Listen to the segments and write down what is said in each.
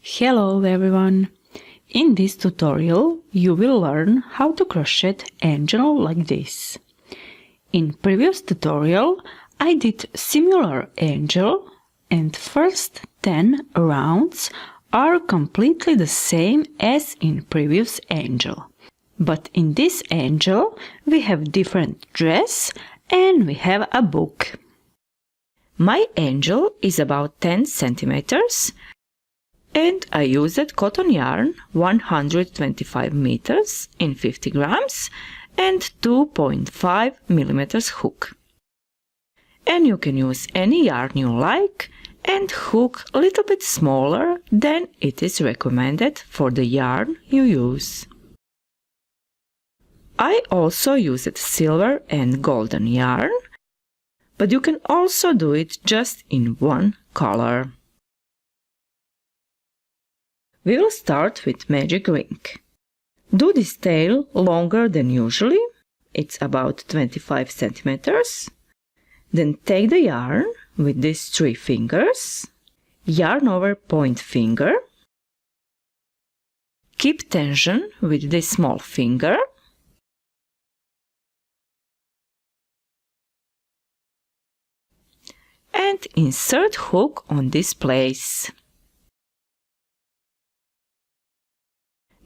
Hello everyone! In this tutorial you will learn how to crochet angel like this. In previous tutorial I did similar angel and first 10 rounds are completely the same as in previous angel. But in this angel we have different dress and we have a book. My angel is about 10 centimeters and I used cotton yarn 125 meters in 50 grams and 2.5 millimeters hook. And you can use any yarn you like and hook a little bit smaller than it is recommended for the yarn you use. I also used silver and golden yarn, but you can also do it just in one color. We will start with magic ring. Do this tail longer than usually, it's about 25 centimeters. Then take the yarn with these 3 fingers, yarn over point finger, keep tension with this small finger, and insert hook on this place.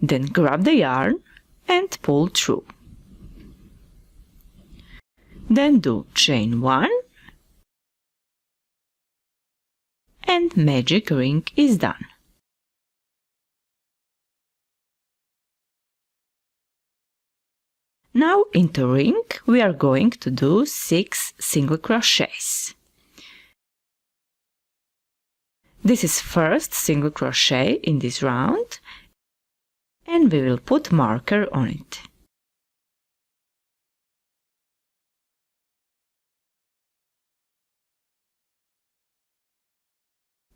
Then grab the yarn and pull through. Then do chain 1 and magic ring is done. Now in the ring we are going to do 6 single crochets. This is first single crochet in this round and we will put marker on it.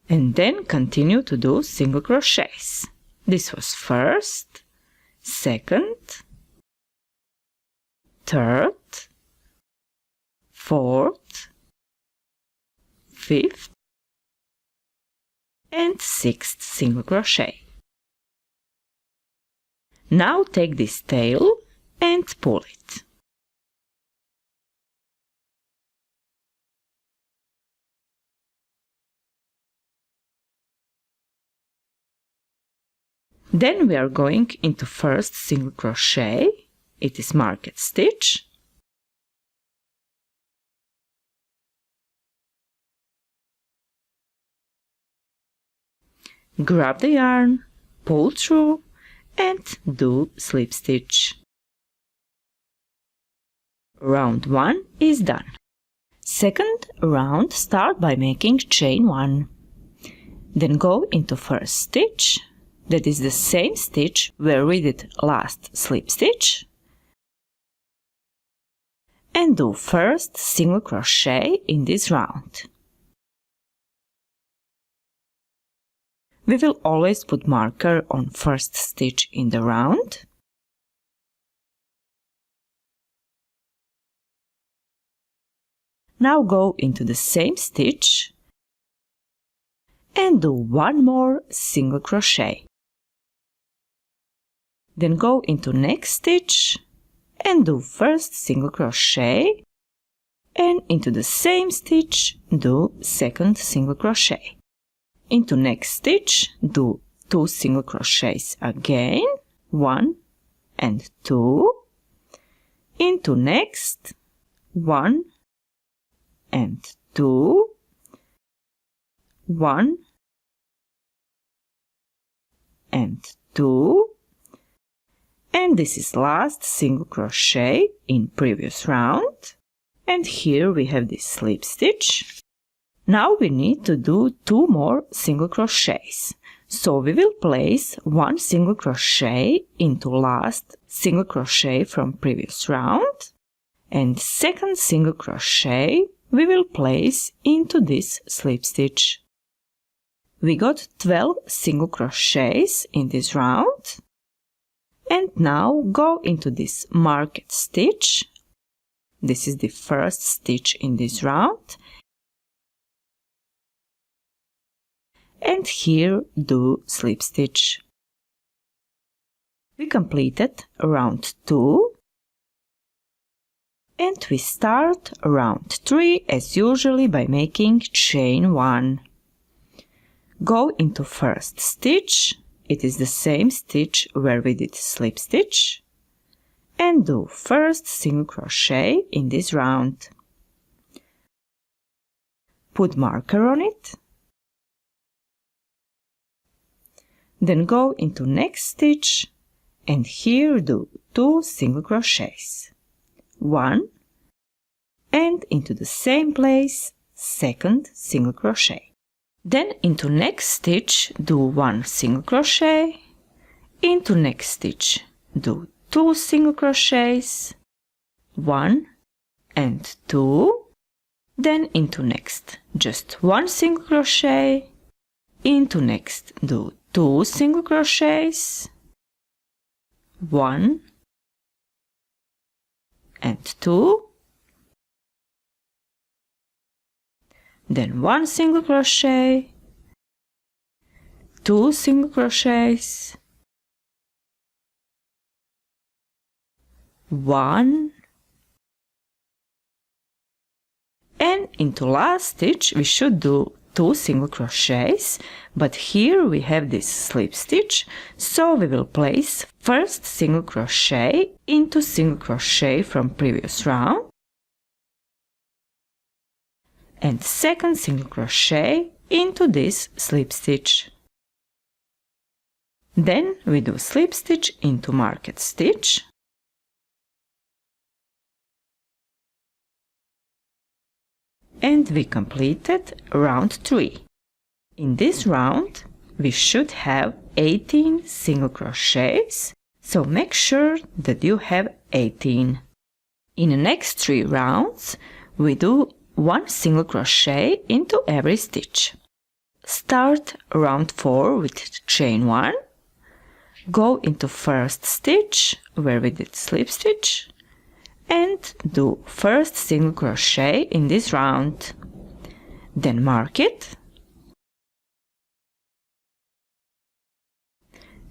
And then continue to do single crochets. This was first, second, third, fourth, fifth, and 6th single crochet. Now take this tail and pull it. Then we are going into first single crochet. It is marked stitch. Grab the yarn, pull through and do slip stitch. Round 1 is done. Second round start by making chain 1. Then go into first stitch, that is the same stitch where we did last slip stitch, and do first single crochet in this round. We will always put marker on first stitch in the round. Now go into the same stitch and do one more single crochet. Then go into next stitch and do first single crochet and into the same stitch do second single crochet. Into next stitch do 2 single crochets again, 1 and 2, into next 1 and 2, 1 and 2, and this is last single crochet in previous round, and here we have this slip stitch. Now we need to do 2 more single crochets, so we will place 1 single crochet into last single crochet from previous round, and second single crochet we will place into this slip stitch. We got 12 single crochets in this round, and now go into this marked stitch. This is the first stitch in this round, and here do slip stitch. We completed round 2 and we start round 3 as usually by making chain 1. Go into first stitch, it is the same stitch where we did slip stitch, and do first single crochet in this round. Put marker on it, then go into next stitch and here do 2 single crochets, 1, and into the same place second single crochet. Then into next stitch do 1 single crochet, into next stitch do 2 single crochets, 1 and 2, then into next just 1 single crochet, into next do 2 single crochets, 1 and 2, then 1 single crochet, 2 single crochets, 1, and into last stitch we should do 2 single crochets, but here we have this slip stitch, so we will place first single crochet into single crochet from previous round and second single crochet into this slip stitch. Then we do slip stitch into marked stitch, and we completed round 3. In this round we should have 18 single crochets, so make sure that you have 18. In the next 3 rounds we do 1 single crochet into every stitch. Start round 4 with chain 1, go into first stitch where we did slip stitch, and do first single crochet in this round. Then mark it,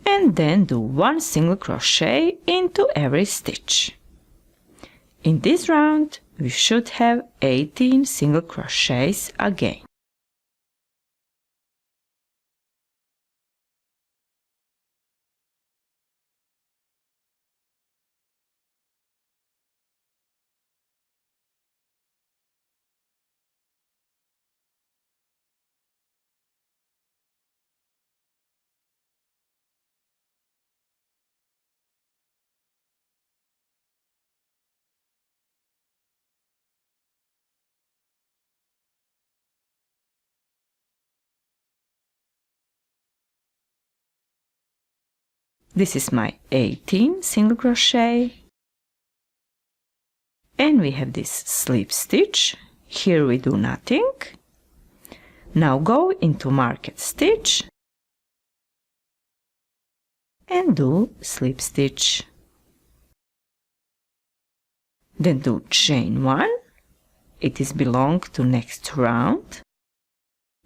and then do 1 single crochet into every stitch. In this round we should have 18 single crochets again. This is my 18 single crochet, and we have this slip stitch. Here we do nothing. Now go into marked stitch and do slip stitch. Then do chain 1. It is belong to next round.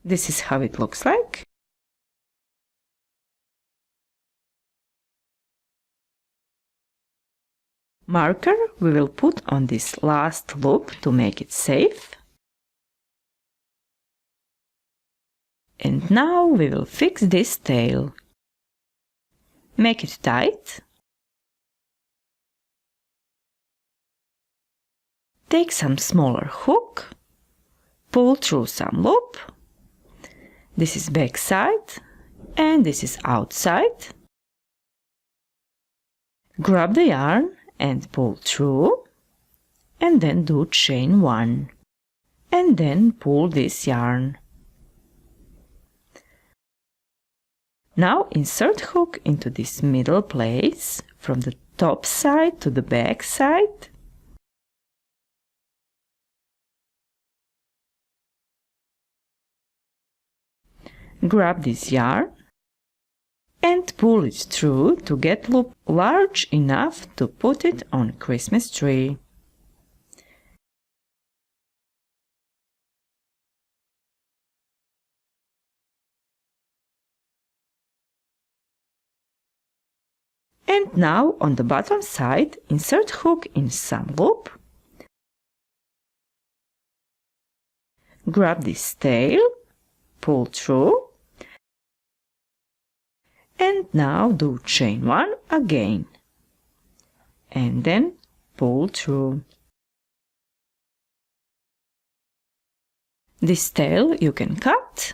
This is how it looks like. Marker we will put on this last loop to make it safe. And now we will fix this tail. Make it tight. Take some smaller hook, pull through some loop. This is back side and this is outside. Grab the yarn and pull through, and then do chain 1, and then pull this yarn. Now insert hook into this middle place from the top side to the back side. Grab this yarn and pull it through to get loop large enough to put it on Christmas tree. And now on the bottom side, insert hook in some loop. Grab this tail, pull through, and now do chain 1 again, and then pull through. This tail you can cut.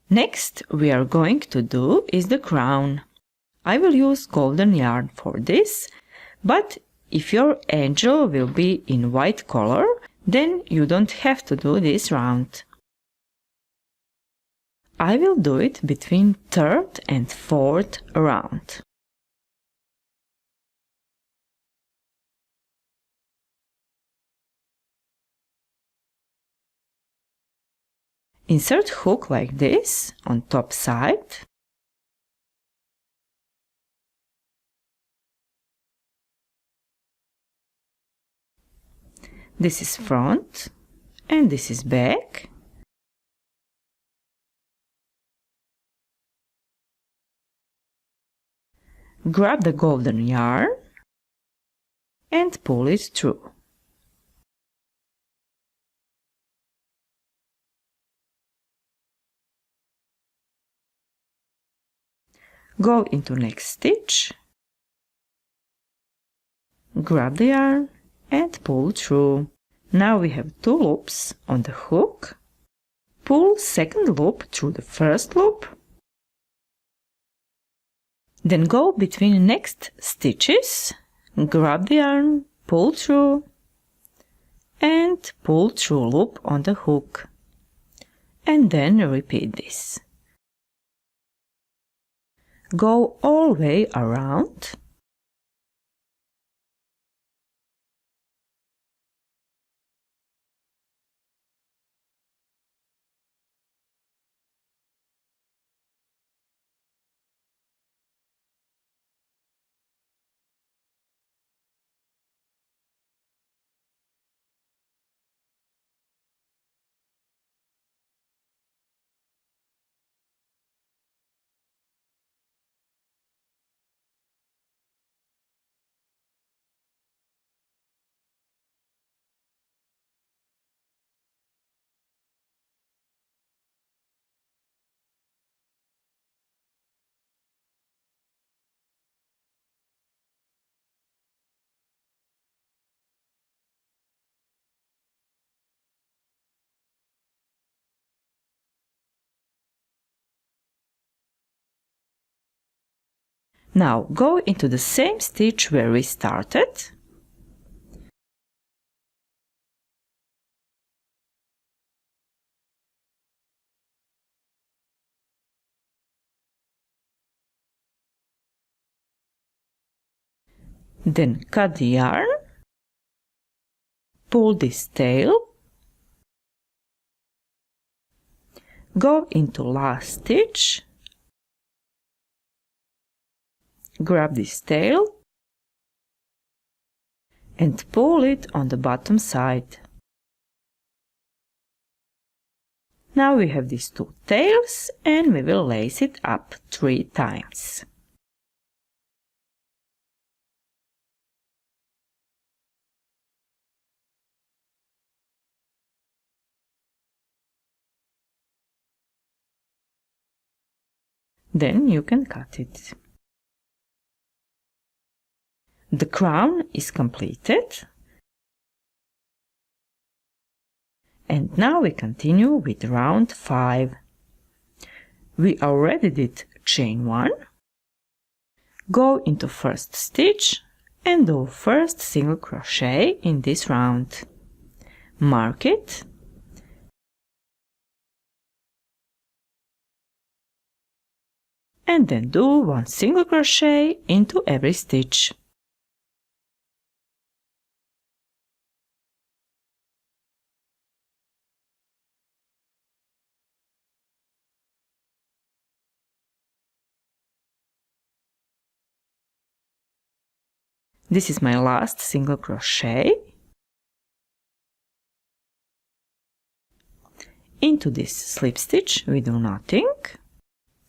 Next we are going to do is the crown. I will use golden yarn for this, but if your angel will be in white color, then you don't have to do this round. I will do it between third and fourth round. Insert hook like this on top side. This is front and this is back. Grab the golden yarn and pull it through. Go into next stitch, grab the yarn and pull through. Now we have 2 loops on the hook. Pull second loop through the first loop. Then go between next stitches, grab the yarn, pull through, and pull through loop on the hook. And then repeat this. Go all the way around. Now go into the same stitch where we started. Then cut the yarn, pull this tail, go into last stitch, grab this tail and pull it on the bottom side. Now we have these 2 tails and we will lace it up 3 times. Then you can cut it. The crown is completed. And now we continue with round 5. We already did chain 1. Go into first stitch and do first single crochet in this round. Mark it. And then do 1 single crochet into every stitch. This is my last single crochet. Into this slip stitch we do nothing.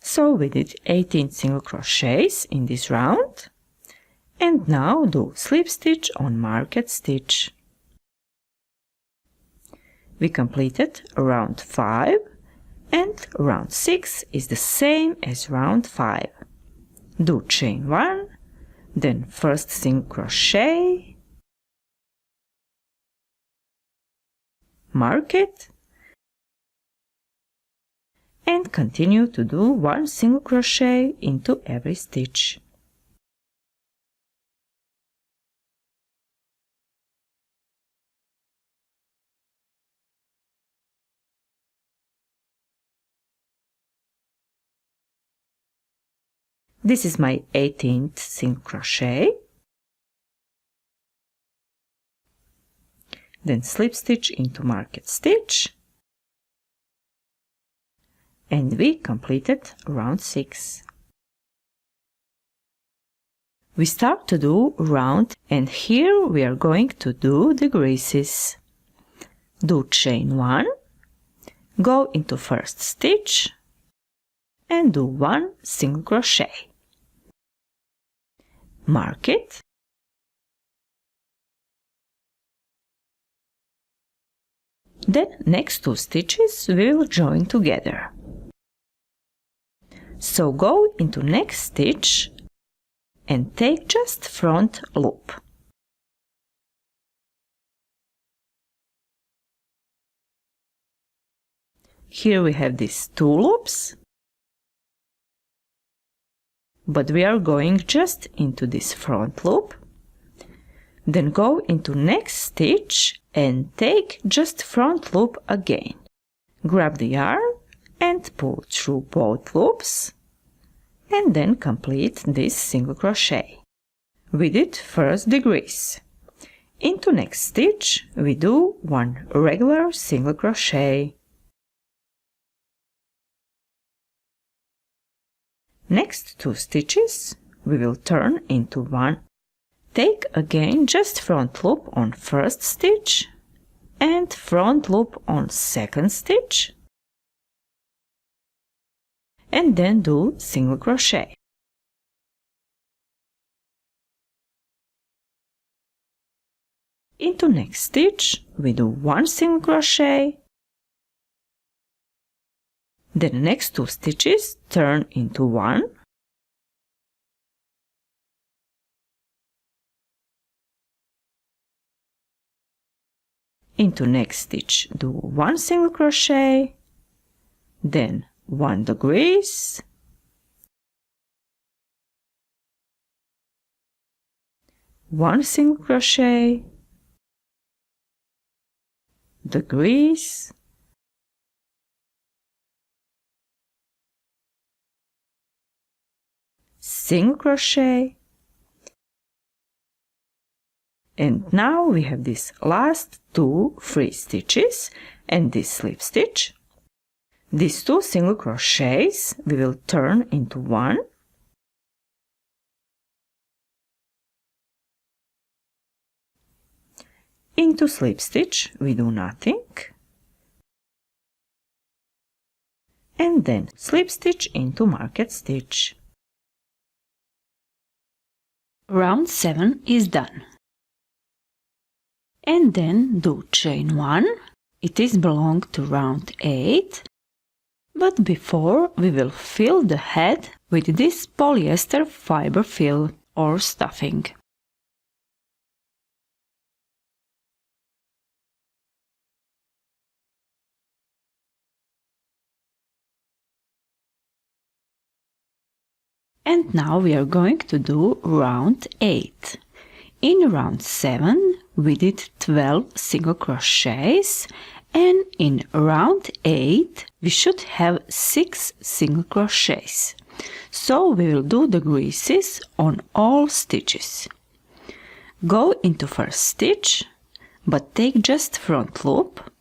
So we did 18 single crochets in this round. And now do slip stitch on marked stitch. We completed round 5 and round 6 is the same as round 5. Do chain 1, then first single crochet, mark it, and continue to do 1 single crochet into every stitch. This is my 18th single crochet. Then slip stitch into marked stitch. And we completed round 6. We start to do round, and here we are going to do the creases. Do chain 1, go into first stitch, and do 1 single crochet. Mark it, then next 2 stitches we will join together. So go into next stitch and take just front loop. Here we have these 2 loops, but we are going just into this front loop. Then go into next stitch and take just front loop again. Grab the yarn and pull through both loops, and then complete this single crochet. We did first the crease. Into next stitch we do 1 regular single crochet. Next 2 stitches we will turn into 1. Take again just front loop on first stitch and front loop on second stitch, and then do single crochet. Into next stitch we do 1 single crochet. Then the next 2 stitches turn into 1. Into next stitch do 1 single crochet, then 1 decrease, one single crochet, decrease, single crochet, and now we have these last 2 free stitches and this slip stitch. These 2 single crochets we will turn into 1. Into slip stitch we do nothing, and then slip stitch into marked stitch. Round 7 is done. And then do chain 1. It is belong to round 8. But before we will fill the head with this polyester fiber fill or stuffing. And now we are going to do round 8. In round 7 we did 12 single crochets, and in round 8 we should have 6 single crochets. So we will do the creases on all stitches. Go into first stitch, but take just front loop,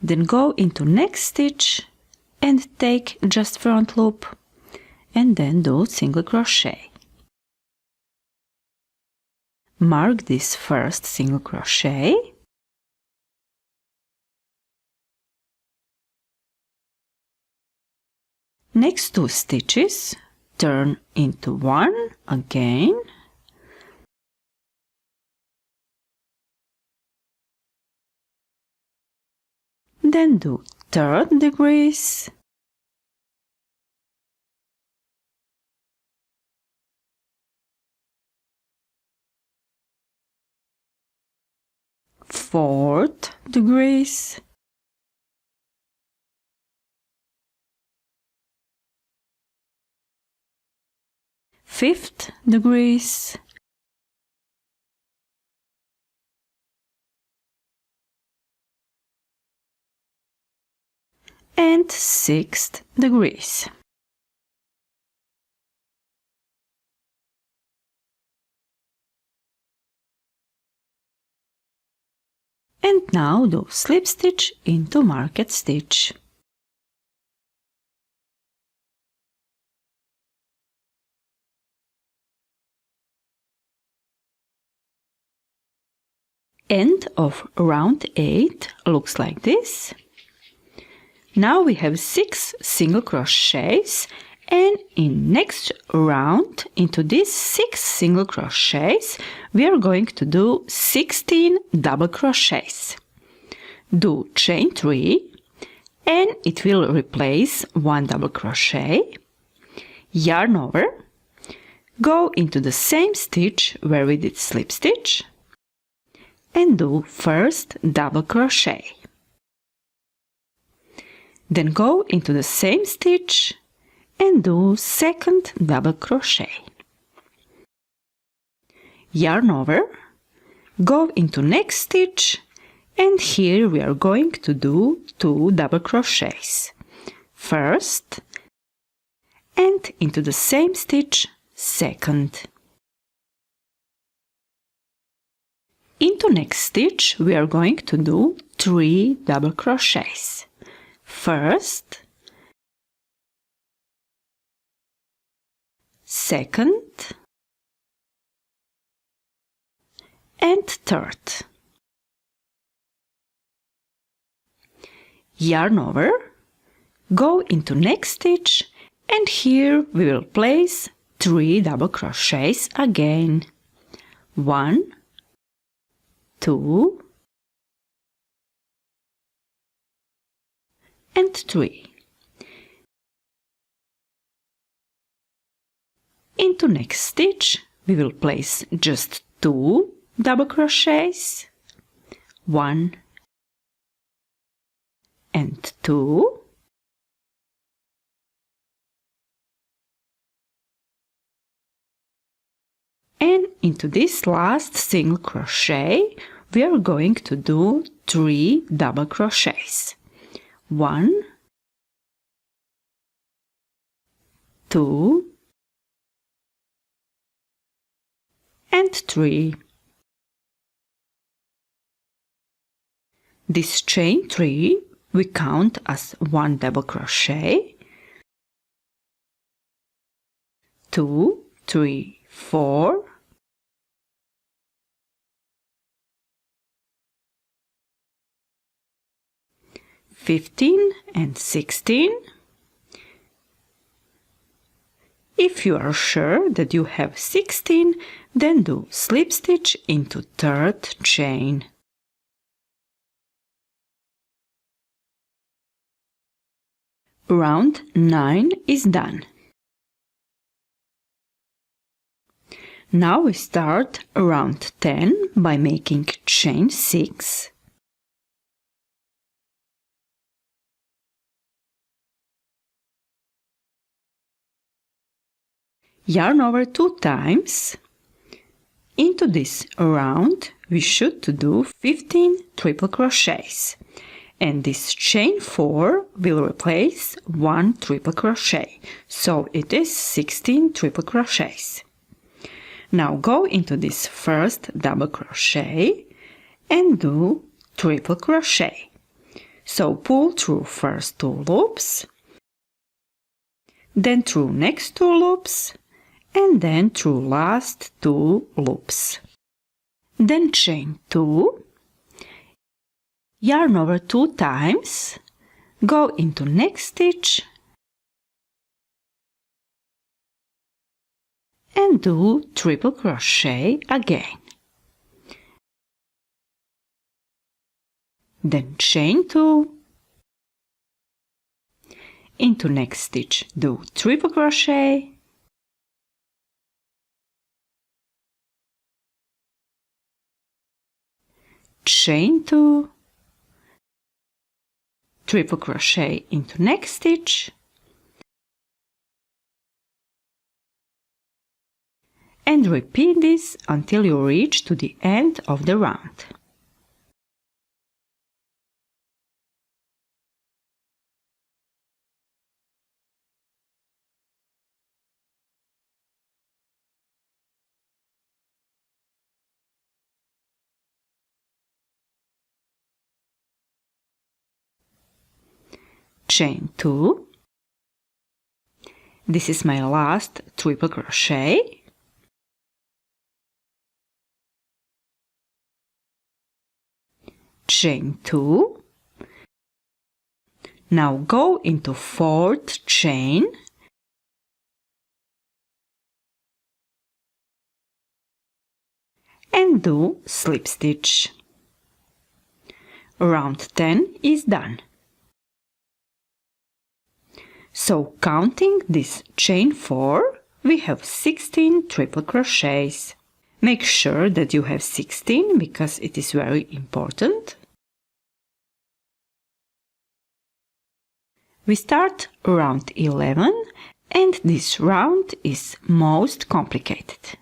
then go into next stitch and take just front loop, and then do single crochet. mark this first single crochet. Next 2 stitches turn into 1 again. Then do 3rd degrees. Fourth degrees. Fifth degrees. And 6th degrees. And now do slip stitch into marked stitch. End of round 8 looks like this. Now we have 6 single crochets, and in next round into these 6 single crochets we are going to do 16 double crochets. Do chain 3 and it will replace 1 double crochet. Yarn over, go into the same stitch where we did slip stitch and do first double crochet. Then go into the same stitch and do second double crochet. Yarn over, go into next stitch, and here we are going to do 2 double crochets. First, and into the same stitch, second. Into next stitch we are going to do 3 double crochets. First, second, and third. Yarn over, go into next stitch, and here we will place 3 double crochets again. 1, 2, and 3. Into next stitch we will place just 2 double crochets, 1 and 2, and into this last single crochet we are going to do 3 double crochets. 1, 2, and 3. This chain 3 we count as 1 double crochet, 2, 3, 4, 15 and 16. If you are sure that you have 16, then do slip stitch into 3rd chain. Round 9 is done. Now we start round 10 by making chain 6. Yarn over 2 times. Into this round we should do 15 triple crochets, and this chain 4 will replace 1 triple crochet, so it is 16 triple crochets. Now go into this first double crochet and do triple crochet. So pull through first 2 loops, then through next 2 loops, and then through last 2 loops. then chain 2, yarn over 2 times, go into next stitch and do triple crochet again. Then chain 2, into next stitch do triple crochet, chain 2, triple crochet into next stitch, and repeat this until you reach to the end of the round. Chain 2. This is my last triple crochet. Chain 2. Now go into 4th chain and do slip stitch. Round 10 is done. So counting this chain 4, we have 16 triple crochets. Make sure that you have 16 because it is very important. We start round 11 and this round is most complicated.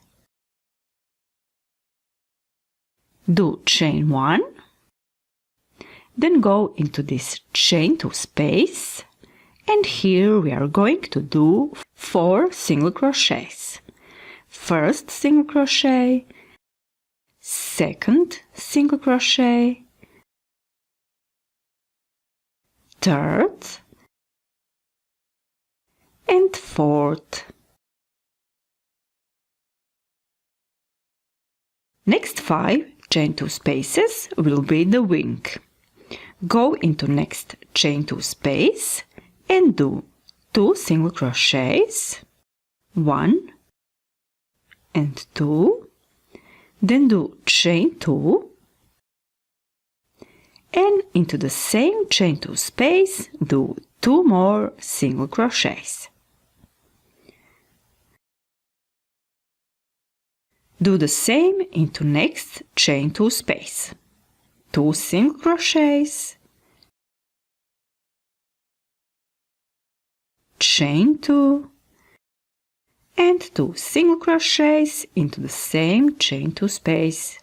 Do chain 1, then go into this chain 2 space, and here we are going to do 4 single crochets. First single crochet, second single crochet, third, and fourth. Next 5 chain 2 spaces will be the wing. Go into next chain 2 space and do 2 single crochets, 1 and 2, then do chain 2 and into the same chain 2 space do 2 more single crochets. Do the same into next chain 2 space. 2 single crochets, chain 2 and 2 single crochets into the same chain 2 space.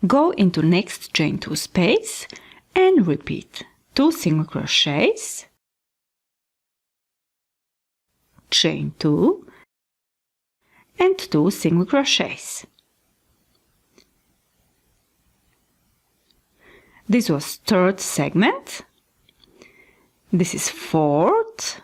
Go into next chain 2 space and repeat 2 single crochets, chain 2 and 2 single crochets. This was third segment. This is fourth.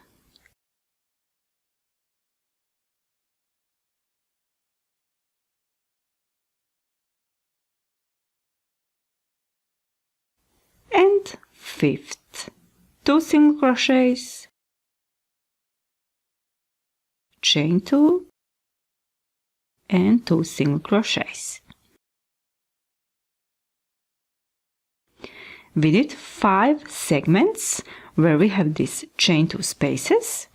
And fifth. 2 single crochets, chain 2 and 2 single crochets. We did 5 segments where we have these chain 2 spaces.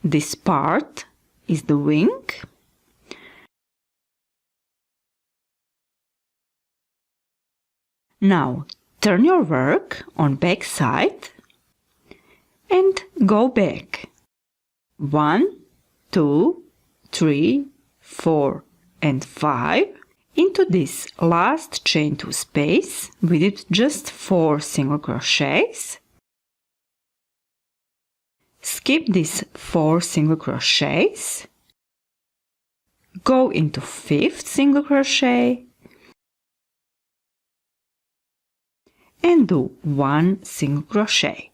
This part is the wing. Now turn your work on back side and go back. 1, 2, 3, 4 and 5 into this last chain 2 space. We did just 4 single crochets. Skip these 4 single crochets. Go into 5th single crochet and do 1 single crochet.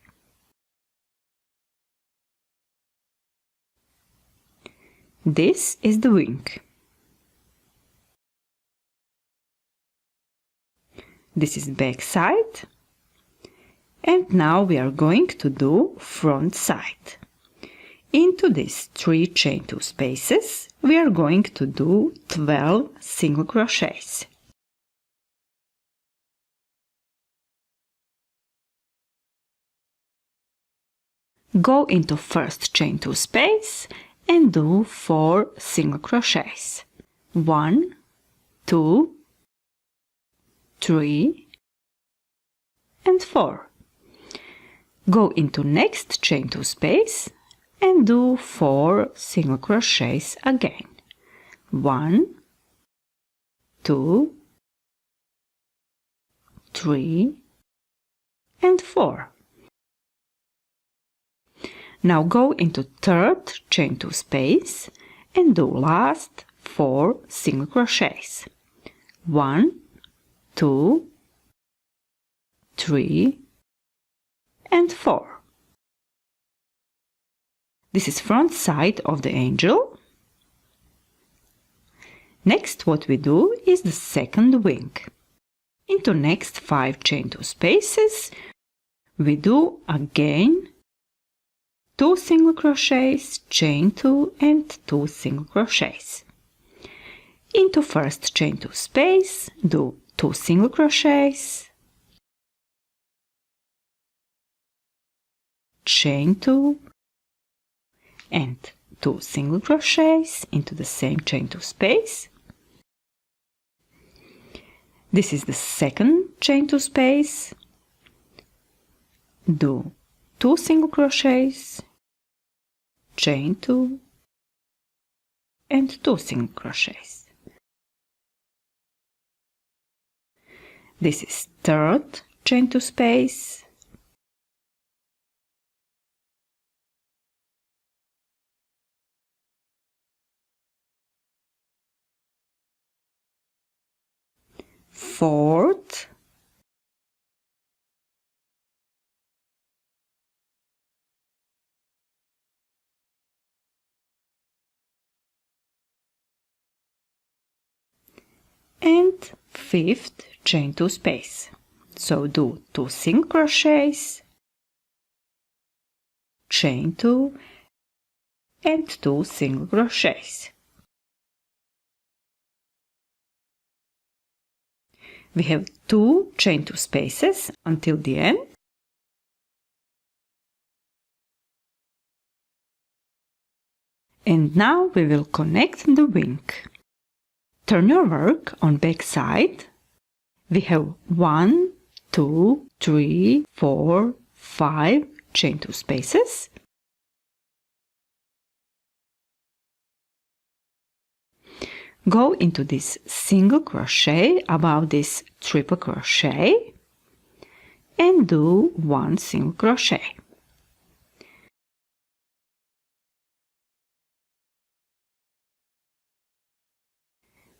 This is the wing. This is back side. And now we are going to do front side. Into these 3 chain 2 spaces we are going to do 12 single crochets. Go into first chain 2 space and do 4 single crochets. 1, 2, 3 and 4. Go into next chain 2 space and do 4 single crochets again. 1, 2, 3 and 4. Now go into third chain 2 space and do last 4 single crochets. 1, 2, 3 and 4. This is front side of the angel. Next what we do is the second wing. Into next 5 chain 2 spaces we do again 2 single crochets, chain 2 and 2 single crochets. Into first chain 2 space do 2 single crochets, chain 2 and 2 single crochets into the same chain 2 space. This is the second chain 2 space. Do 2 single crochets, chain 2 and 2 single crochets. This is third chain 2 space. Fourth, and fifth chain 2 space. So do 2 single crochets, chain 2 and 2 single crochets. We have 2 chain 2 spaces until the end. And now we will connect the wing. Turn your work on back side. We have 1, 2, 3, 4, 5 chain 2 spaces. Go into this single crochet above this triple crochet and do 1 single crochet.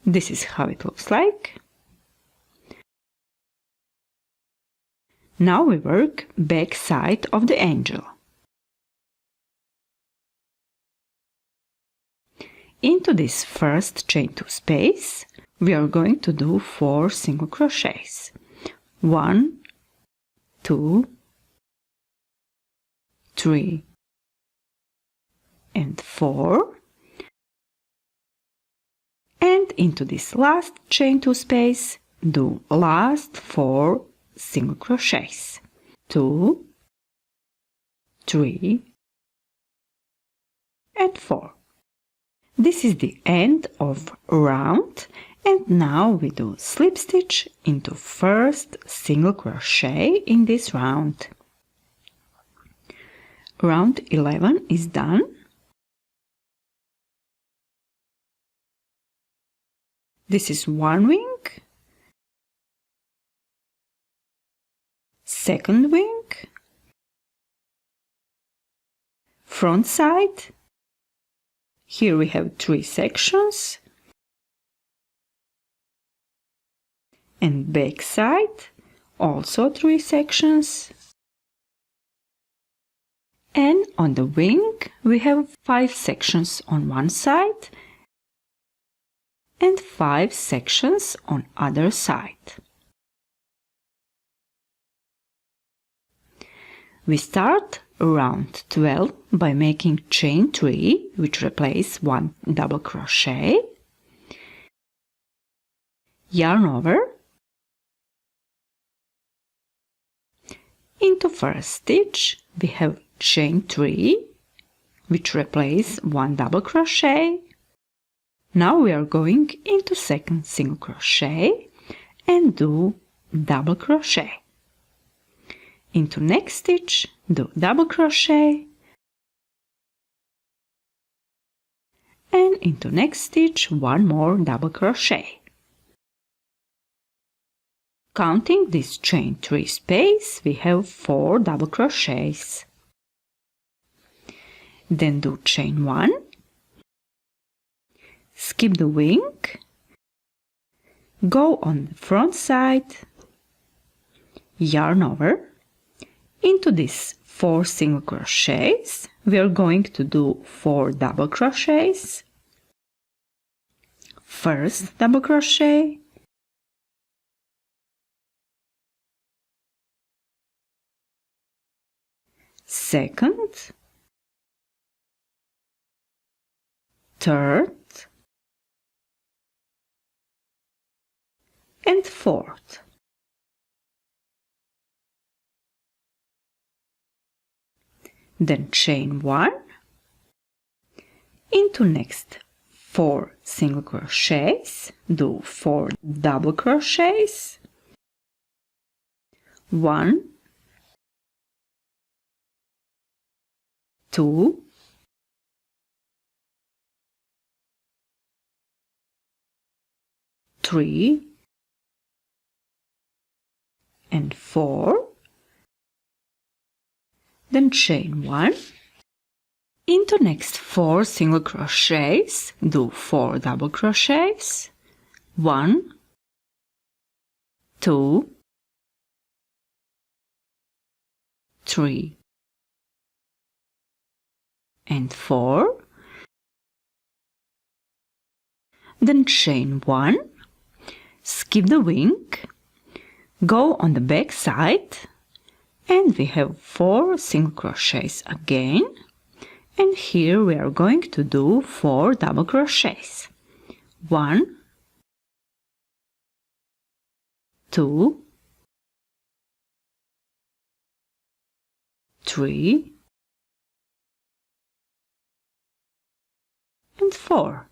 This is how it looks like. Now we work back side of the angel. Into this first chain 2 space we are going to do 4 single crochets. 1, 2, 3 and 4. And into this last chain 2 space do last 4 single crochets. 2, 3 and 4. This is the end of round, and now we do slip stitch into first single crochet in this round. Round 11 is done. This is one wing, second wing, front side. Here we have 3 sections, and back side, also 3 sections, And on the wing we have 5 sections on one side and 5 sections on other side. We start round 12 by making chain 3, which replace 1 double crochet, yarn over, into first stitch we have chain 3, which replace 1 double crochet. Now we are going into second single crochet and do double crochet. Into next stitch do double crochet and into next stitch 1 more double crochet. Counting this chain 3 space, we have 4 double crochets. Then do chain 1, skip the wing, go on the front side, yarn over. Into these 4 single crochets we are going to do 4 double crochets. First double crochet, second, third, and fourth. Then chain 1, into next 4 single crochets, do 4 double crochets, 1, 2, 3, and 4. Then chain 1, into next 4 single crochets do 4 double crochets, 1, 2, 3, and 4. Then chain 1, skip the wing, go on the back side, and we have 4 single crochets again, and here we are going to do 4 double crochets. 1, 2, 3, and 4.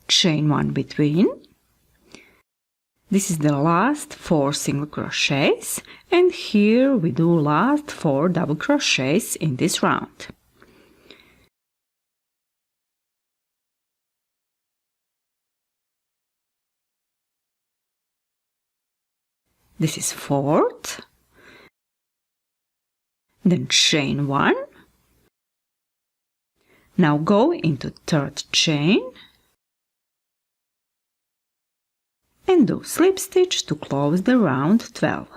Chain 1 between. This is the last 4 single crochets, and here we do last 4 double crochets in this round. This is fourth, then chain 1. Now go into third chain and do slip stitch to close the round 12.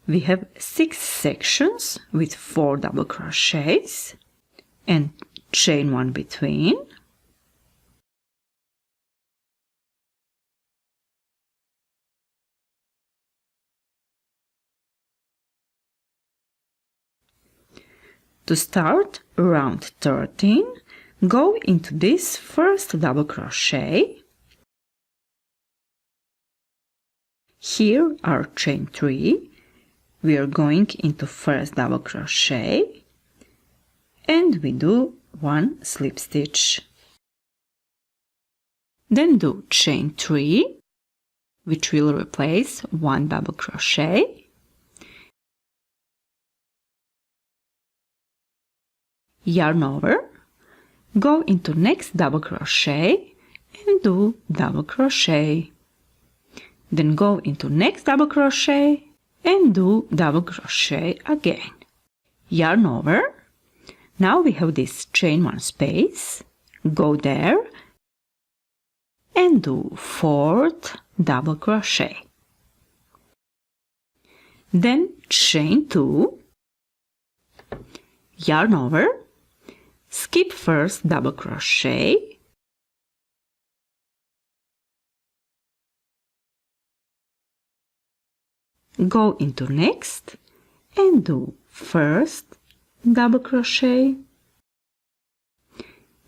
We have 6 sections with 4 double crochets and chain 1 between. To start round 13, go into this first double crochet. Here are chain 3. We are going into first double crochet and we do 1 slip stitch. Then do chain 3, which will replace 1 double crochet. Yarn over, go into next double crochet and do double crochet. Then go into next double crochet and do double crochet again. Yarn over, Now we have this chain 1 space, go there and do 4th double crochet. Then chain 2, yarn over, skip 1st double crochet, go into next and do 1st double crochet,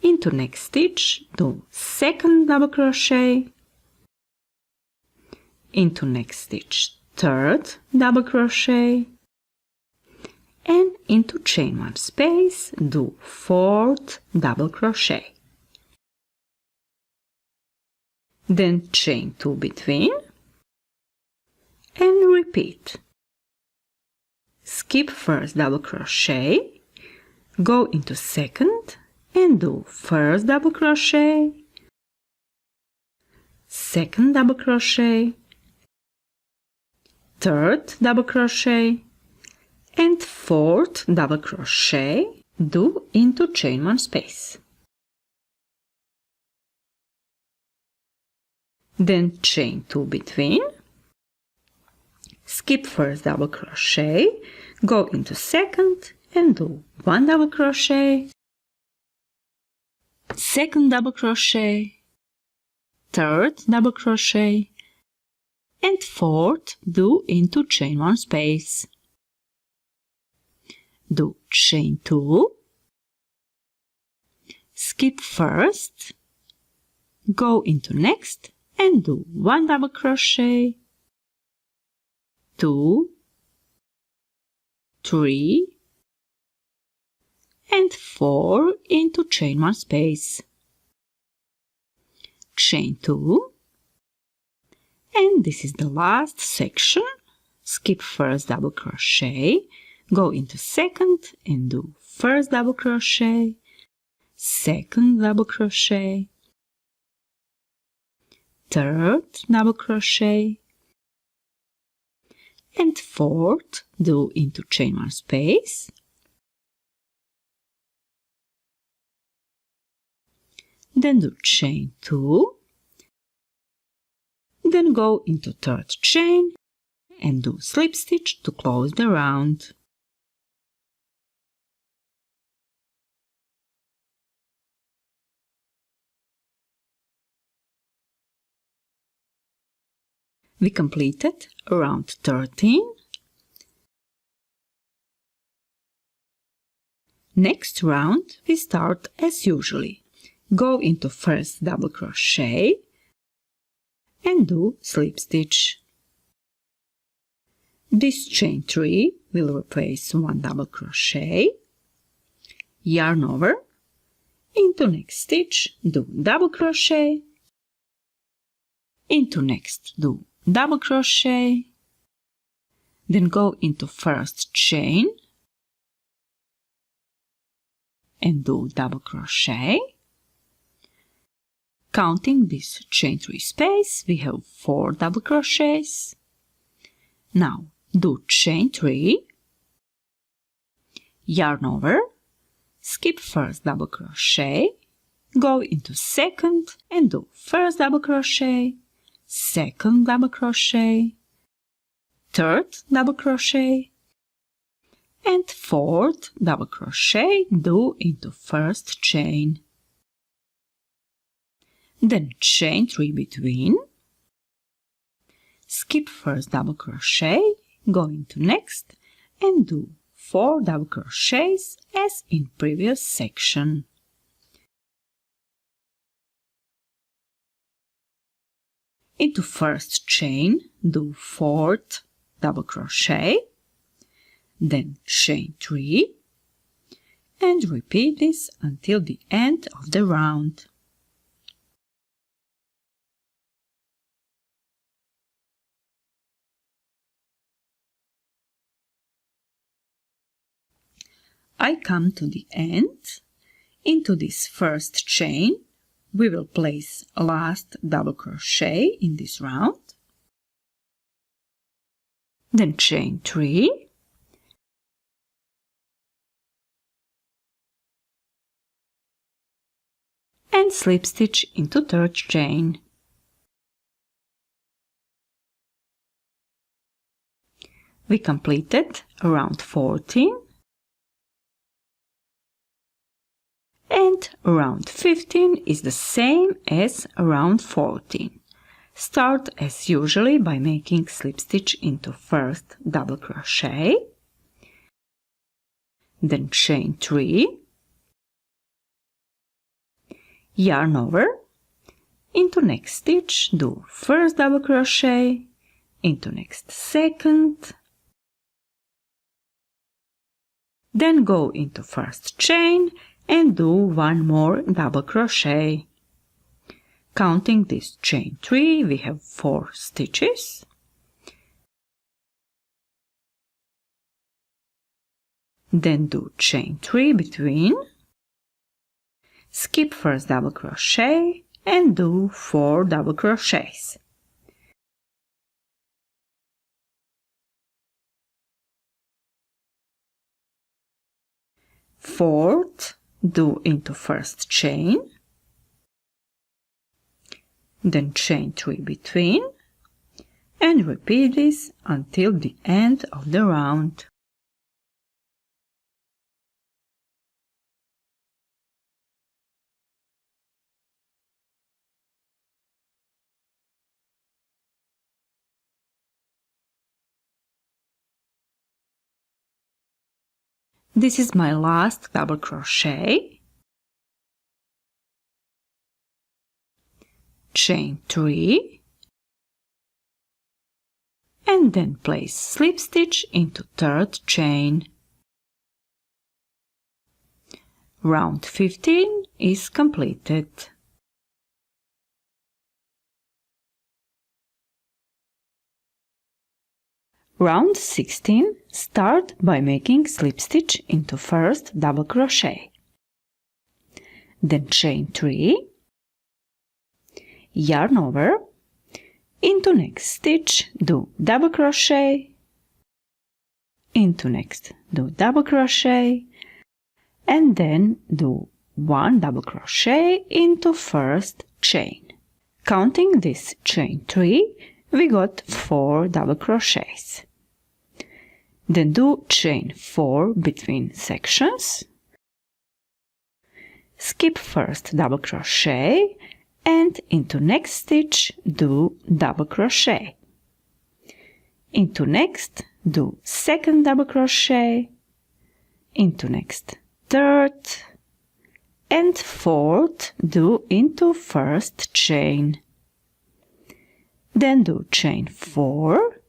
into next stitch do 2nd double crochet, into next stitch 3rd double crochet, and into chain 1 space do 4th double crochet. Then chain 2 between and repeat. Skip 1st double crochet, go into 2nd and do 1st double crochet, 2nd double crochet, 3rd double crochet, and 4th double crochet do into chain 1 space. Then chain 2 between, skip 1st double crochet, go into 2nd and do 1 double crochet, 2nd double crochet, 3rd double crochet, and 4th do into chain 1 space. Do chain 2, skip 1st, go into next and do 1 double crochet, 2, 3, and 4 into chain 1 space. Chain 2, and this is the last section. Skip 1st double crochet, go into 2nd and do 1st double crochet, 2nd double crochet, 3rd double crochet, and 4th do into chain 1 space. Then do chain 2, then go into 3rd chain and do slip stitch to close the round. We completed round 13. Next round we start as usually. Go into 1st double crochet and do slip stitch. This chain 3 will replace 1 double crochet, yarn over, into next stitch do double crochet, into next do double crochet, then go into 1st chain and do double crochet. Counting this chain 3 space, we have 4 double crochets. Now do chain 3, yarn over, skip 1st double crochet, go into 2nd and do 1st double crochet, 2nd double crochet, 3rd double crochet, and 4th double crochet do into 1st chain. Then chain 3 between, skip 1st double crochet, go into next and do 4 double crochets as in previous section. Into 1st chain do 4th double crochet, then chain 3 and repeat this until the end of the round. I come to the end. Into this 1st chain we will place a last double crochet in this round, then chain 3, and slip stitch into third chain. We completed round 14 and round 15 is the same as round 14. Start as usually by making slip stitch into first double crochet, then chain 3, yarn over, into next stitch do first double crochet, into next second, then go into first chain and do one more double crochet. Counting this chain 3, we have 4 stitches. Then do chain 3 between, skip first double crochet and do 4 double crochets. Fourth, do into first chain, then chain 3 between, and repeat this until the end of the round. This is my last double crochet. Chain 3 and then place slip stitch into third chain. Round 15 is completed. Round 16, start by making slip stitch into first double crochet. Then chain 3, yarn over, into next stitch do double crochet, into next do double crochet, and then do 1 double crochet into first chain. Counting this chain 3, we got 4 double crochets. Then do chain 4 between sections, skip first double crochet and into next stitch do double crochet. Into next do second double crochet, into next third, and fourth do into first chain. Then do chain 4,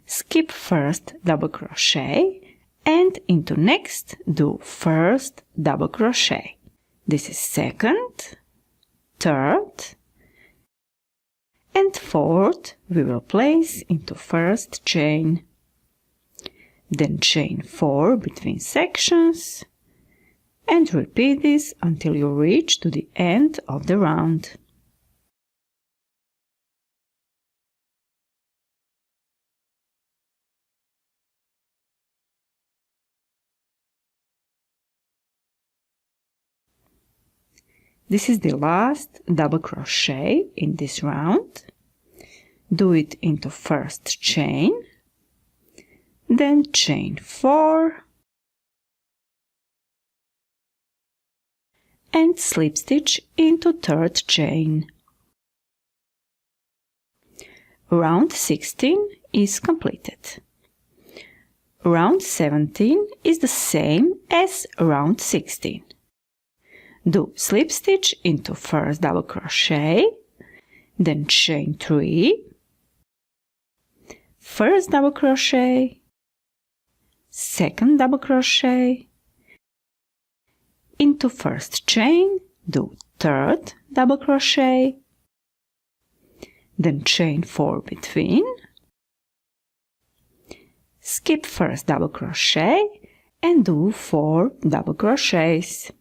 skip first double crochet and into next do first double crochet. This is second, third, and fourth we will place into first chain. Then chain 4 between sections and repeat this until you reach to the end of the round. This is the last double crochet in this round. Do it into first chain, then chain 4 and slip stitch into third chain. Round 16 is completed. Round 17 is the same as round 16. Do slip stitch into first double crochet, then chain 3, first double crochet, second double crochet, into first chain do third double crochet, then chain 4 between, skip first double crochet and do 4 double crochets.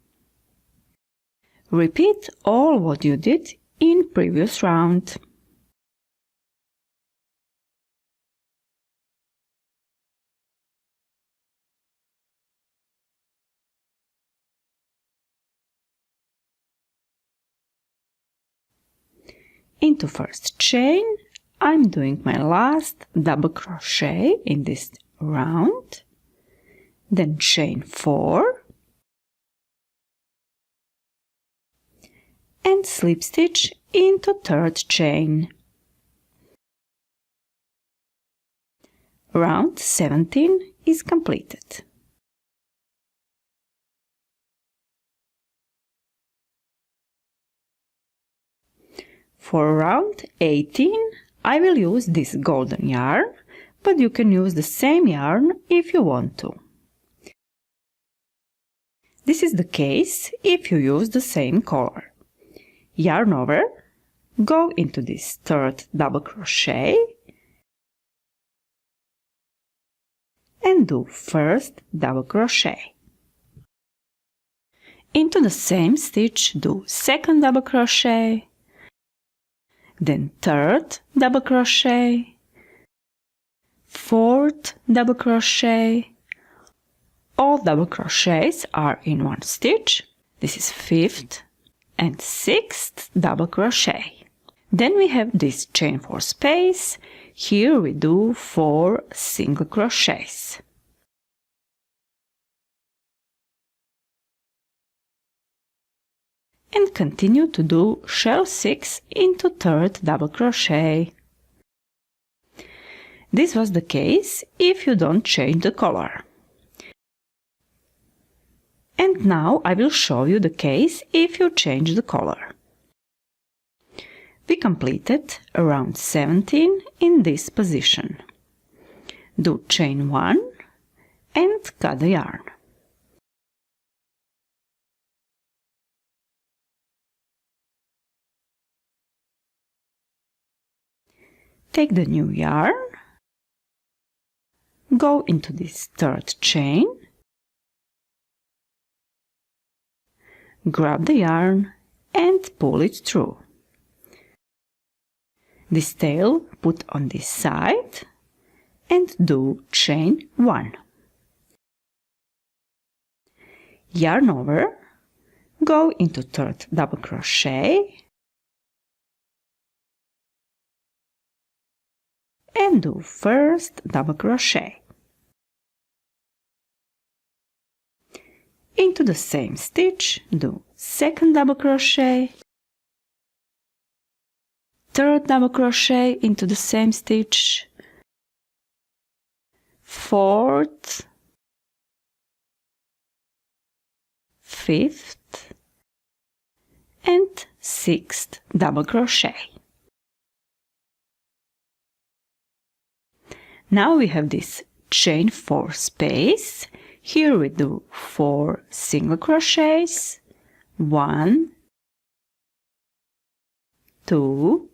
Repeat all what you did in previous round. into first chain, I'm doing my last double crochet in this round, then chain 4 and slip stitch into third chain. Round 17 is completed. For round 18, I will use this golden yarn, but you can use the same yarn if you want to. This is the case if you use the same color. Yarn over, go into this third double crochet and do first double crochet. Into the same stitch do second double crochet, then third double crochet, fourth double crochet. All double crochets are in one stitch. This is fifth and sixth double crochet. Then we have this chain 4 space. Here we do 4 single crochets. And continue to do shell 6 into third double crochet. This was the case if you don't change the color. And now I will show you the case if you change the color. We completed round 17 in this position. Do chain 1 and cut the yarn. Take the new yarn, go into this third chain, grab the yarn and pull it through. This tail put on this side and do chain 1. Yarn over, go into third double crochet and do first double crochet. Into the same stitch do second double crochet, third double crochet into the same stitch, fourth, fifth and sixth double crochet. Now we have this chain 4 space. Here we do 4 single crochets, 1, 2,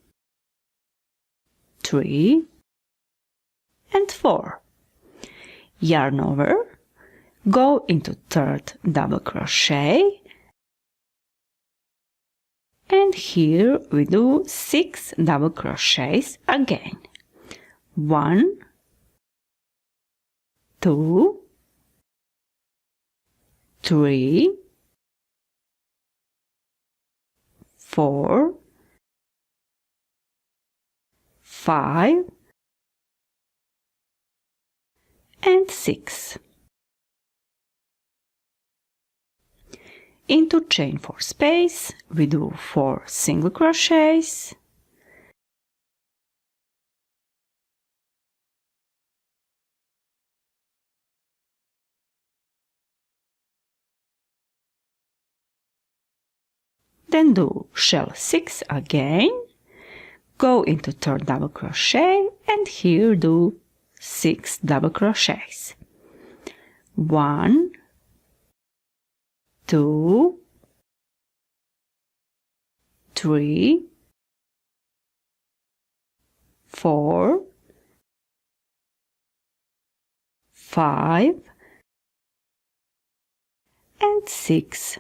3 and 4. Yarn over, go into third double crochet and here we do 6 double crochets again. 1, 2, 3, 4, 5 and 6. Into chain 4 space we do 4 single crochets, then do shell 6 again, go into third double crochet and here do 6 double crochets. 1, 2, 3, 4, 5 and 6.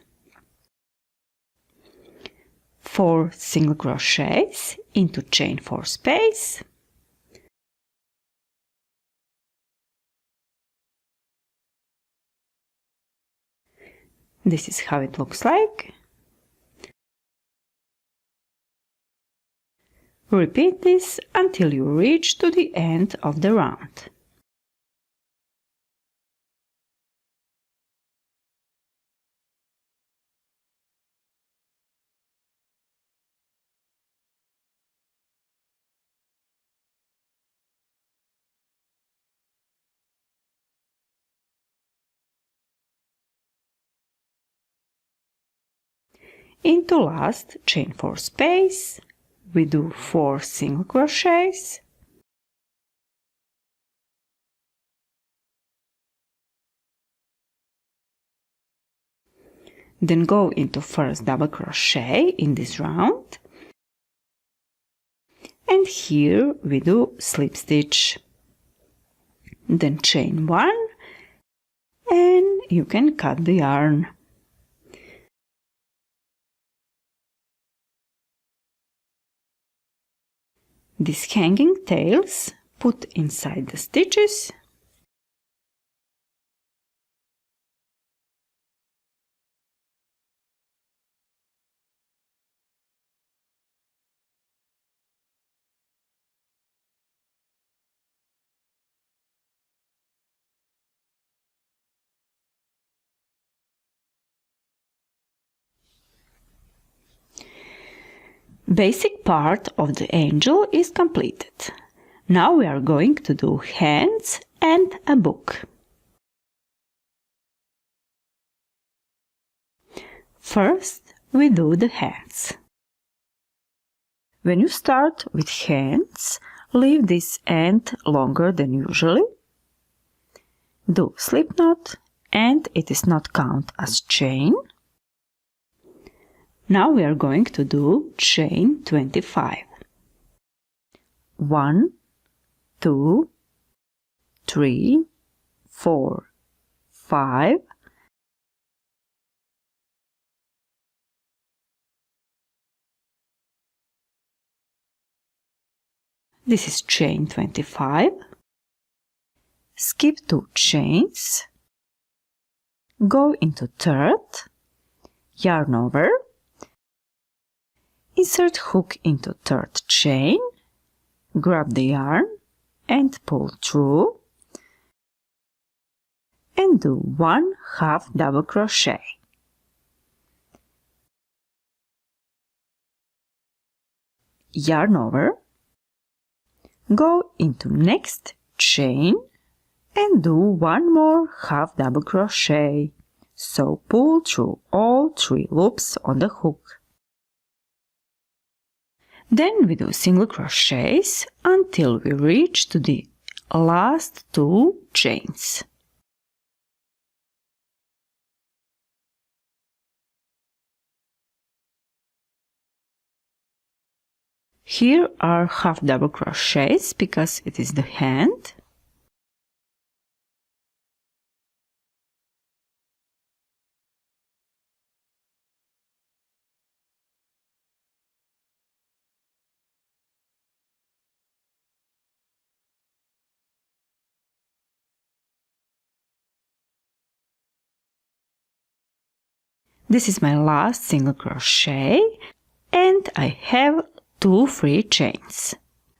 4 single crochets into chain 4 space, this is how it looks like. Repeat this until you reach to the end of the round. Into last chain 4 space, we do 4 single crochets, then go into first double crochet in this round, and here we do slip stitch, then chain 1, and you can cut the yarn. These hanging tails put inside the stitches. Basic part of the angel is completed. Now we are going to do hands and a book. First, we do the hands. When you start with hands, leave this end longer than usually. Do slip knot, and it is not count as chain. Now we are going to do chain 25. 1, 2, 3, 4, 5. This is chain 25. Skip 2 chains. Go into third, yarn over. Insert hook into third chain, grab the yarn and pull through, and do 1 half double crochet. Yarn over, go into next chain and do 1 more half double crochet. So pull through all 3 loops on the hook. Then we do single crochets until we reach to the last 2 chains. Here are half double crochets because it is the hand. This is my last single crochet, and I have 2 free chains.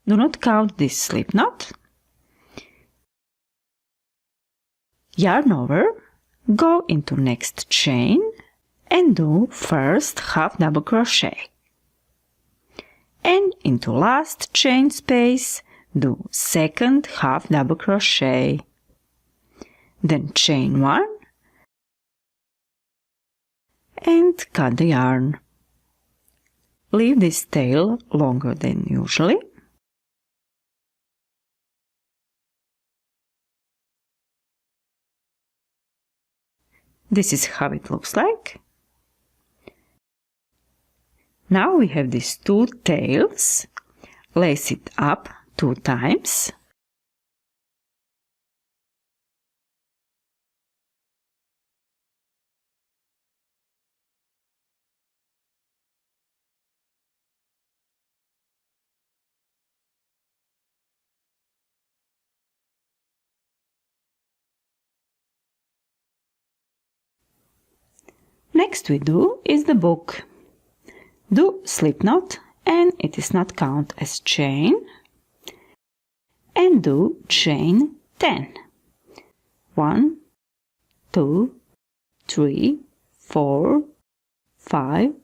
Do not count this slip knot. Yarn over, go into next chain and do first half double crochet. And into last chain space, do second half double crochet. Then chain 1 and cut the yarn. Leave this tail longer than usually. This is how it looks like. Now we have these 2 tails. Lace it up 2 times. Next we do is the book. Do slip knot and it is not count as chain, and do chain 10. 1, 2, 3, 4, 5,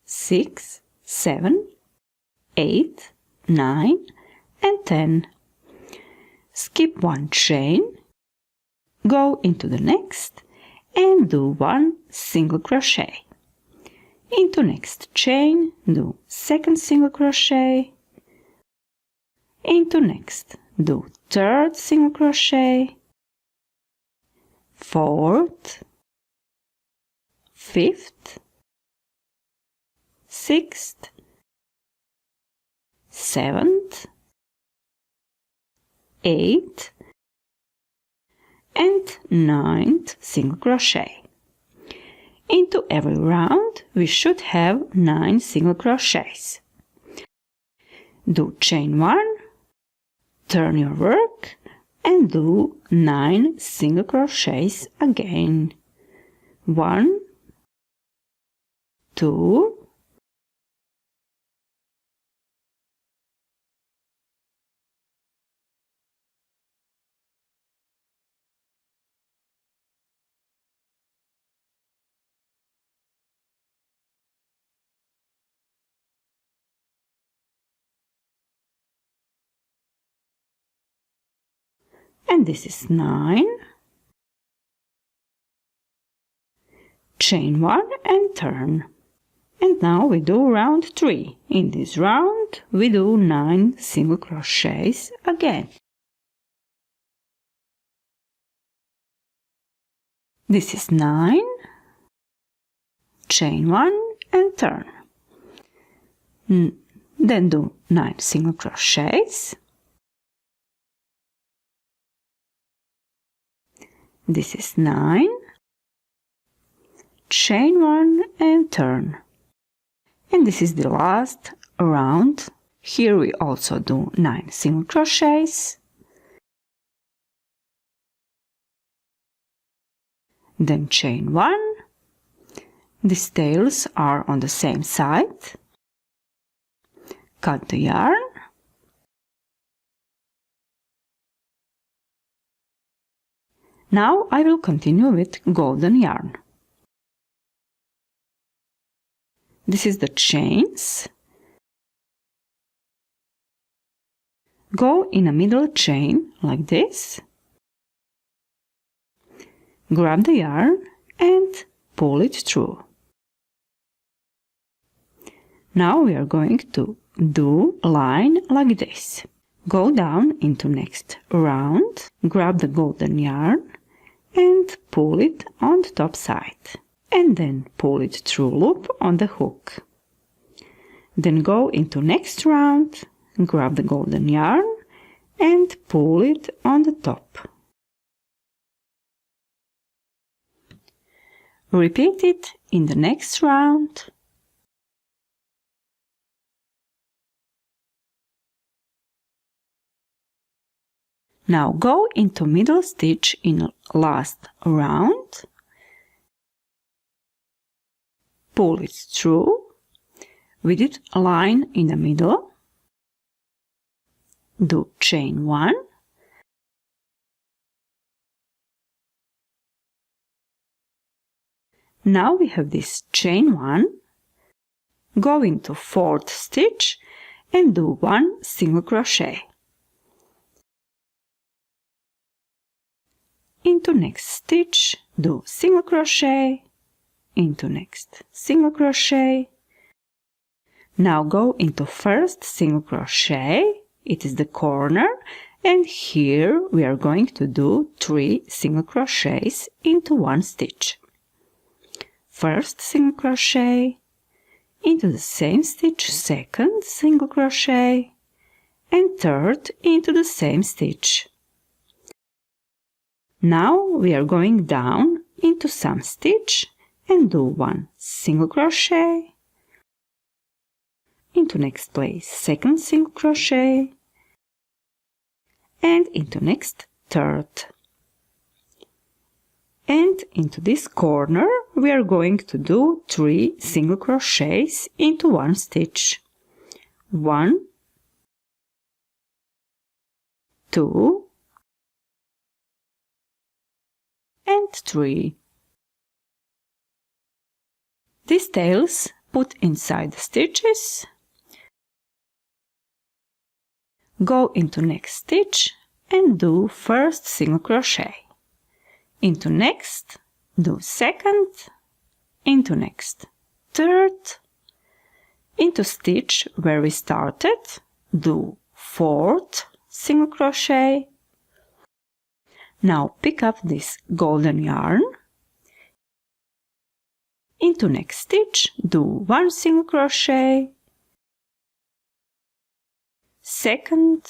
6, 7, 8, 9, and 10. Skip one chain, go into the next, and do one single crochet. Into next chain, do second single crochet. Into next, do third single crochet, fourth, fifth, sixth, seventh, eighth, and ninth single crochet. Into every round we should have 9 single crochets. Do chain 1, turn your work, and do 9 single crochets again. 1, 2, 3, and this is 9. Chain 1 and turn. And now we do round 3. In this round we do 9 single crochets again. This is 9. Chain 1 and turn. Then do 9 single crochets. This is 9. Chain 1 and turn. And this is the last round. Here we also do 9 single crochets. Then chain 1. These tails are on the same side. Cut the yarn. Now I will continue with golden yarn. This is the chains. Go in a middle chain like this. Grab the yarn and pull it through. Now we are going to do a line like this. Go down into next round, grab the golden yarn and pull it on the top side. And then pull it through loop on the hook. Then go into next round, grab the golden yarn and pull it on the top. Repeat it in the next round. Now go into middle stitch in last round. Pull it through with it a line in the middle. Do chain 1. Now we have this chain 1. Go into 4th stitch and do 1 single crochet. Into next stitch, do single crochet, into next single crochet. Now go into first single crochet, it is the corner, and here we are going to do 3 single crochets into 1 stitch. First single crochet, into the same stitch second single crochet, and third into the same stitch. Now we are going down into some stitch and do 1 single crochet, into next place second single crochet, and into next third. And into this corner we are going to do 3 single crochets into 1 stitch. 1, 2, and 3. These tails put inside the stitches, go into next stitch and do first single crochet. Into next, do second, into next, third, into stitch where we started, do fourth single crochet. Now pick up this golden yarn. Into next stitch, do 1 single crochet, second,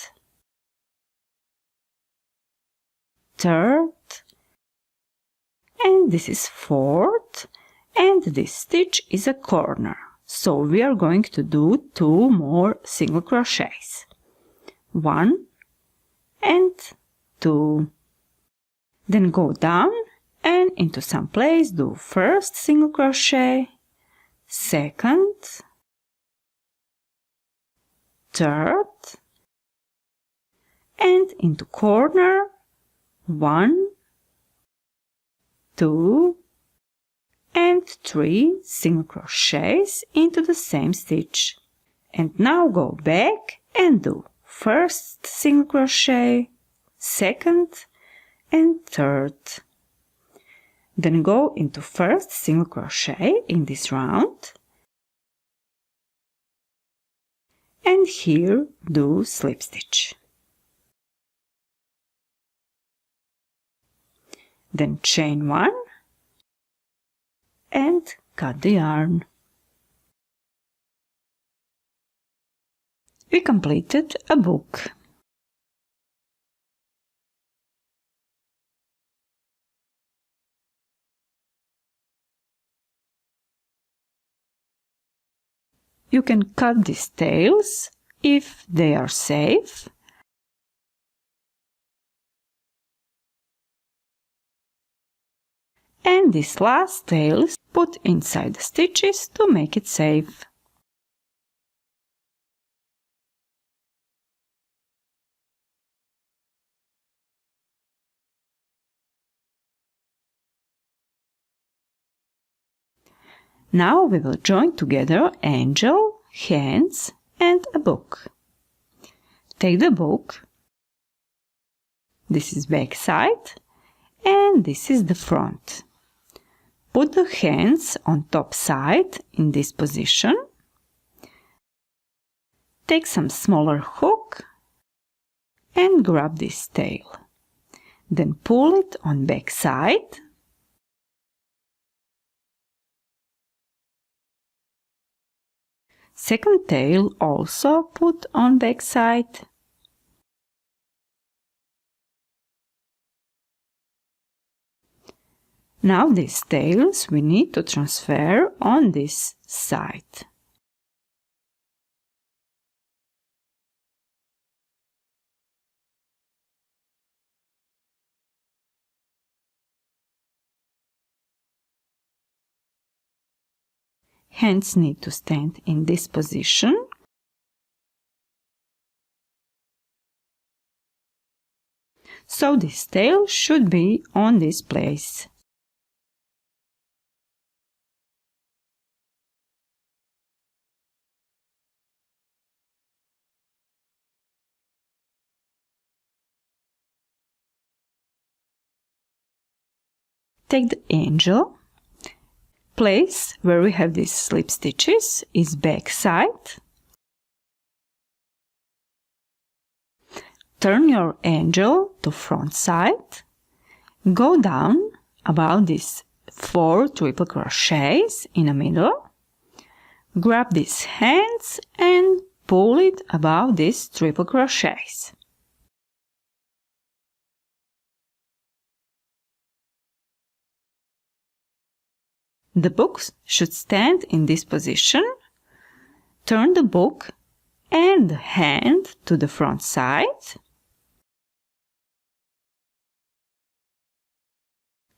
third, and this is fourth, and this stitch is a corner. So we are going to do 2 more single crochets. 1 and 2. Then go down and into some place do first single crochet, second, third, and into corner 1, 2, and 3 single crochets into the same stitch. And now go back and do first single crochet, second, and third. Then go into first single crochet in this round, and here do slip stitch. Then chain 1 and cut the yarn. We completed a book. You can cut these tails if they are safe. And these last tails put inside the stitches to make it safe. Now we will join together angel, hands and a book. Take the book. This is back side and this is the front. Put the hands on top side in this position. Take some smaller hook and grab this tail. Then pull it on back side. Second tail also put on back side. Now these tails we need to transfer on this side. Hands need to stand in this position. So this tail should be on this place. Take the angel. Place where we have these slip stitches is back side. Turn your angel to front side. Go down about these 4 triple crochets in the middle. Grab these hands and pull it about these triple crochets. The book should stand in this position. Turn the book and the hand to the front side.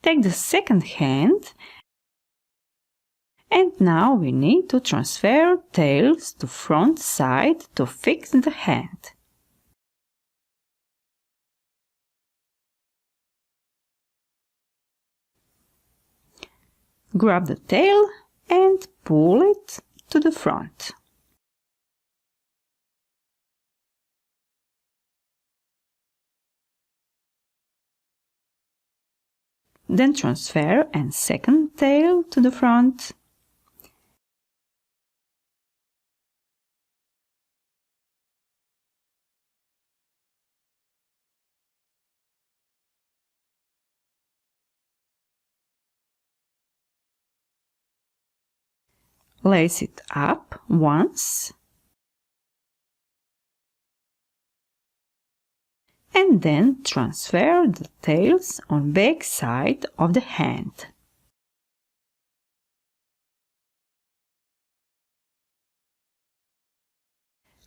Take the second hand And now we need to transfer tails to front side to fix the hand. Grab the tail and pull it to the front. Then transfer a second tail to the front. Lace it up once. And then transfer the tails on back side of the hand.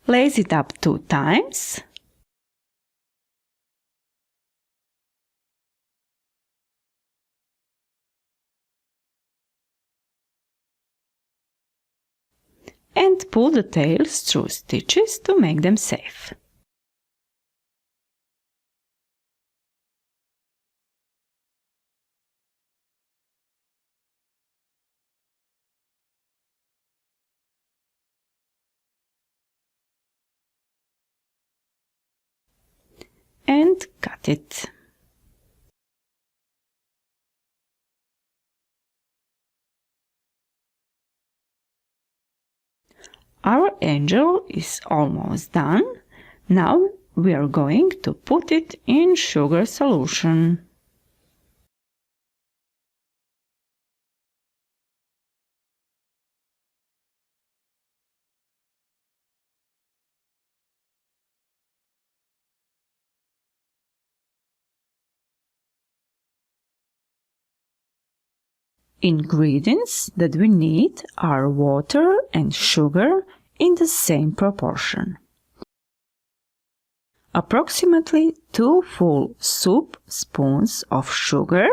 Lace it up 2 times. And pull the tails through stitches to make them safe. And cut it. Our angel is almost done. Now we are going to put it in sugar solution. Ingredients that we need are water and sugar in the same proportion. Approximately 2 full soup spoons of sugar,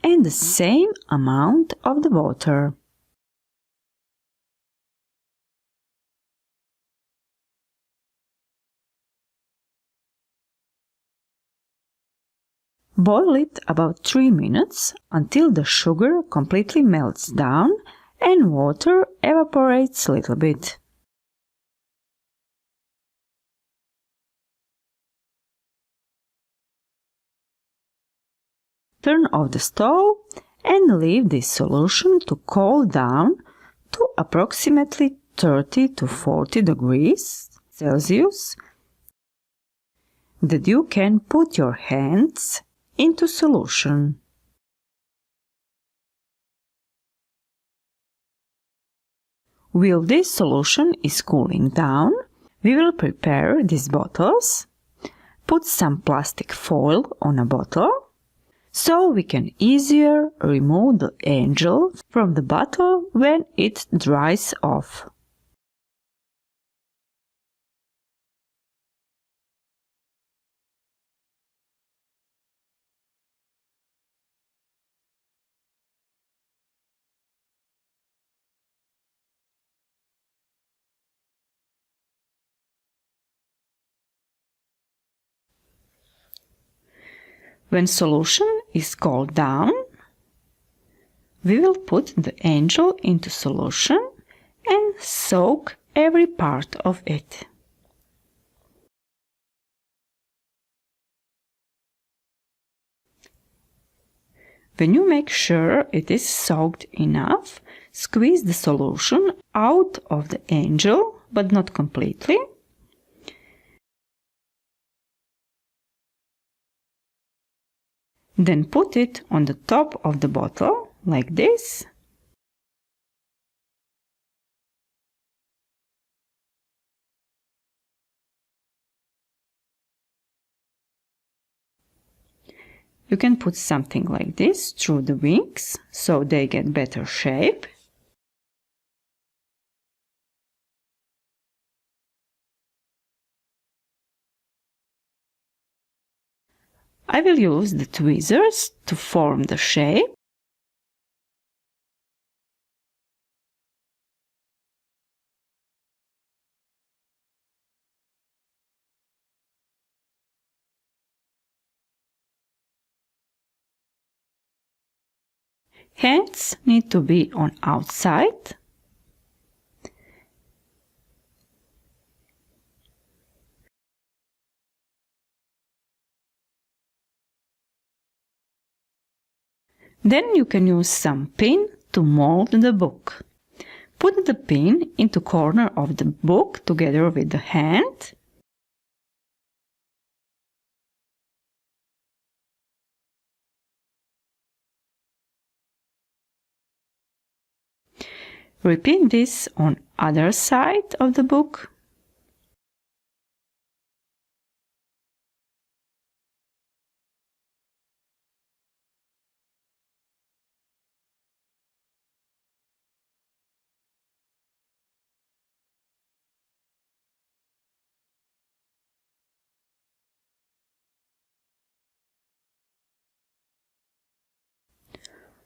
and the same amount of the water. Boil it about 3 minutes until the sugar completely melts down and water evaporates a little bit. Turn off the stove and leave this solution to cool down to approximately 30 to 40 degrees Celsius, that you can put your hands into solution. While this solution is cooling down, we will prepare these bottles. Put some plastic foil on a bottle so we can easier remove the angel from the bottle when it dries off. When solution is cooled down, we will put the angel into solution and soak every part of it. When you make sure it is soaked enough, squeeze the solution out of the angel, but not completely. Then put it on the top of the bottle, like this. You can put something like this through the wings, so they get better shape. I will use the tweezers to form the shape. Hands need to be on outside. Then you can use some pin to mold the book. Put the pin into corner of the book together with the hand. Repeat this on other side of the book.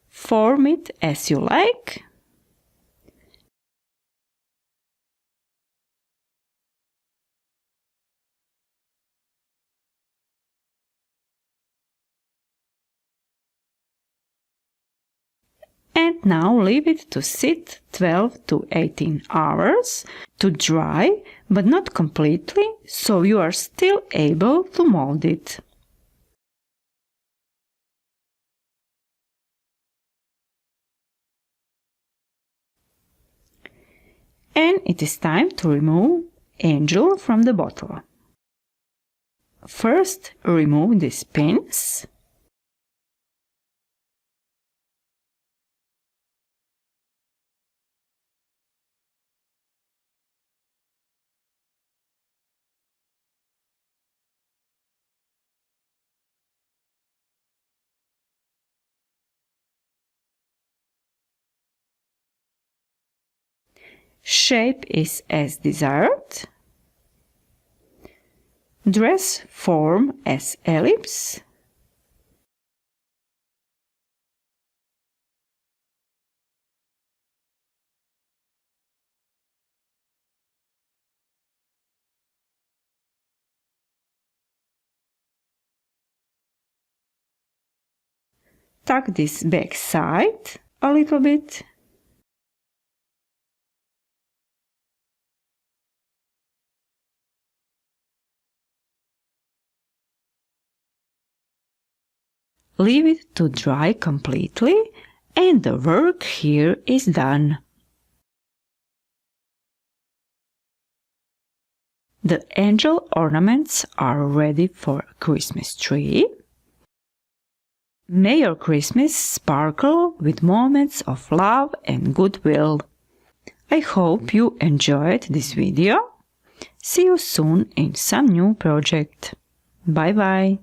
Form it as you like. And now leave it to sit 12 to 18 hours to dry, but not completely, so you are still able to mold it. And it is time to remove angel from the bottle. First, remove these pins. Shape is as desired. Dress form as ellipse. Tuck this back side a little bit. Leave it to dry completely, and the work here is done. The angel ornaments are ready for a Christmas tree. May your Christmas sparkle with moments of love and goodwill. I hope you enjoyed this video. See you soon in some new project. Bye bye.